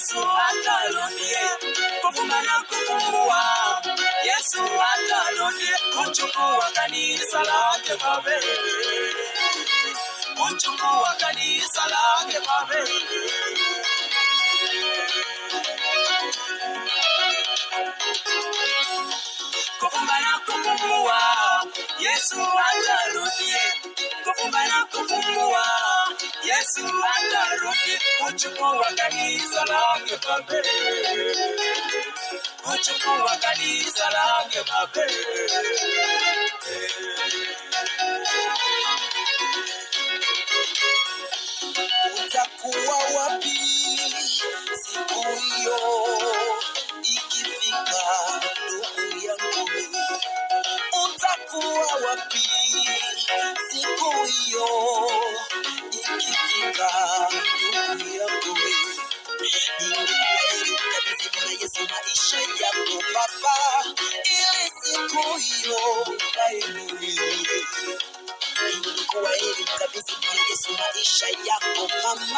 Yesu atarudi kufumba na kufungua. Yesu atarudi kuchukua kanisa lake babe, kuchukua kanisa lake babe. Kufumba na kufungua, Yesu atarudi kufumba na kufungua. Yesu atarudi kuchukua kanisa lake babe, kuchukua kanisa lake babe. Utakuwa wapi siku hiyo ikifika, ndugu yangu? Utakuwa wapi siku hiyo ikifika, ndugu yangu? Kabisa Bwana Yesu maisha yako baba, ili siku hiyo ukaenue. Kabisa Bwana Yesu maisha yako mama.